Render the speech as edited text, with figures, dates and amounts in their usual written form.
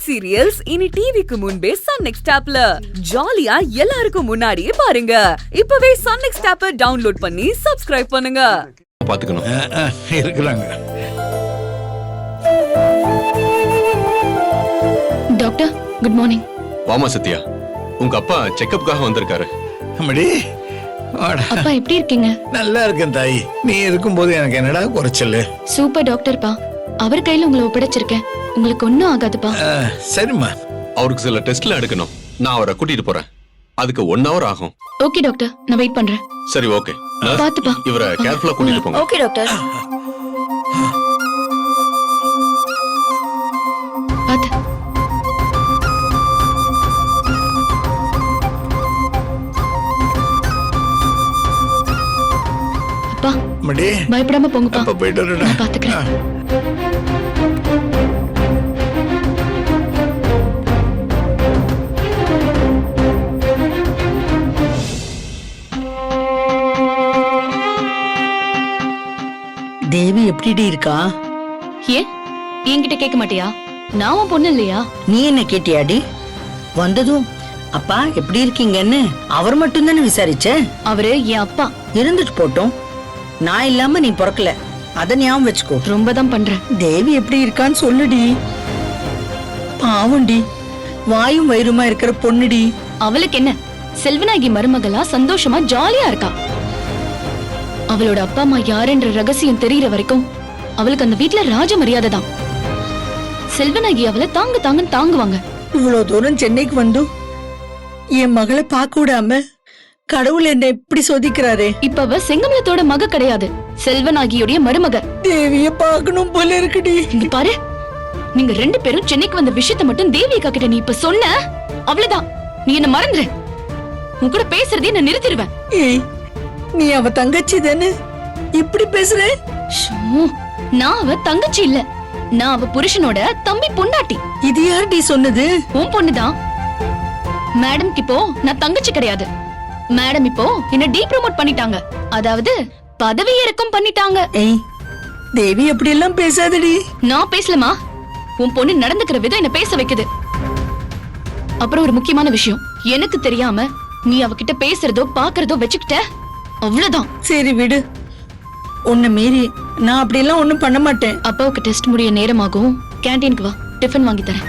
Web serials இனி டிவிக்கு முன்பே சன் நெக்ஸ்ட் ஆப்ல ஜாலியா எல்லாருக்கும் முன்னாடியே பாருங்க. இப்பவே சன் நெக்ஸ்ட் ஆப்பை டவுன்லோட் பண்ணி சப்ஸ்கிரைப் பண்ணுங்க. பாத்துக்கணும் இருக்கிறாங்க. Doctor good morning. வாமா சத்யா, உங்க அப்பா செக்கப்புக்காக வந்திருக்காரு. அம்மாடி, வாடா. அப்பா எப்படி இருக்கீங்க? நல்லா இருக்கேன் தாய். நீ இருக்கும்போது எனக்கு என்னடா குறைச்சல்? சூப்பர் டாக்டர்ப்பா. அவர் கையில உங்களை ஒப்படைச்சிருக்கேன். உங்களுக்கு ஒன்னும் ஆகாதுப்பா. சரிம்மா. அவருக்கு சில டெஸ்ட்ல எடுக்கணும். நான் அவரை கூட்டிட்டு போறேன். அதுக்கு 1 hour ஆகும். ஓகே டாக்டர், நான் வெயிட் பண்றேன். சரி, ஓகே. பாத்துப்பா. இவரை கேர்ஃபுல்லா கூட்டிட்டு போங்க. Okay doctor. பாத்து. அப்பா, அம்மாடி, பயப்படாம போங்கப்பா. அப்பா போயிட்டு வரடா. நான் பாத்துக்கிறேன். தேவி எப்படி இருக்கா? ஏன் என்கிட்ட கேட்க மாட்டியா? நான் உன் பொண்ணு இல்லையா? நீ என்ன கேட்டியாடி? வந்ததும் அப்பா எப்படி இருக்கீங்கன்னு அவர் மட்டும் தானே விசாரிச்ச? அவரு என் அப்பா. இருந்துட்டு போட்டோம். நான் இல்லாம நீ பிறக்கல, அத ஞாபகம் வச்சுக்கோ. ரொம்ப தான் பண்றேன். தேவி எப்படி இருக்கான்னு சொல்லுடி. பாவண்டி, வாயும் வயிறுமா இருக்கிற பொண்ணுடி. அவளுக்கு என்ன, செல்வநாயகி மருமகளா சந்தோஷமா ஜாலியா இருக்கா. அவளோட அப்பா அம்மா யாருன்ற ரகசியம் தெரியற வரைக்கும் அவளுக்கு அந்த வீட்ல ராஜ மரியாதை தான். செல்வநாயகி அவளை தாங்க தாங்கன்னு தாங்குவாங்க. இவ்வளவு தூரம் சென்னைக்கு வந்தும் என் மகளை பார்க்க விடாம கடவுள் என்ன எப்படி சோதிக்கிறாரே. இப்ப அவ செங்கமலத்தோட மக கிடையாது, செல்வநாயகியோட மருமக. தேவிய பார்க்கணும் போல இருக்குடி. இங்க பாரு, நீங்க 2 பேரும் சென்னைக்கு வந்த விஷயத்தை மட்டும் தேவி அக்கா கிட்ட நீ இப்ப சொன்ன, அவ்வளவுதான். நீ என்ன மறந்துரு. உன் கூட பேசுறதே நான் நிறுத்திடுவேன். ஏய், நீ அவ தங்கச்சி தானே, இப்படி பேசுற? நான் அவ தங்கச்சி இல்ல, நான் அவ புருஷனோட தம்பி பொண்டாட்டி. இது யார்டி சொன்னது? உன் பொண்ணுதான். மேடம் இப்போ நான் தங்கச்சி கிடையாது. மேடம் இப்போ என்ன டீ ப்ரோமோட் பண்ணிட்டாங்க, அதாவது பதவி இறக்கம் பண்ணிட்டாங்க. ஏய், தேவி அப்படி எல்லாம் பேசாதடி. நான் பேசலமா, உன் பொண்ணு நடந்துக்கிற விதம் என்ன பேச வைக்குது. அப்புறம் ஒரு முக்கியமான விஷயம், எனக்கு தெரியாம நீ அவகிட்ட பேசுறதோ பாக்குறதோ வச்சுக்கிட்ட, அவ்வளவுதான். சரி விடு, உன்னை மீறி நான் அப்படியெல்லாம் ஒண்ணும் பண்ண மாட்டேன். அப்பாவுக்கு டெஸ்ட் முடிய நேரமாகும். கேண்டீனுக்கு வா, டிஃபன் வாங்கி தரேன்.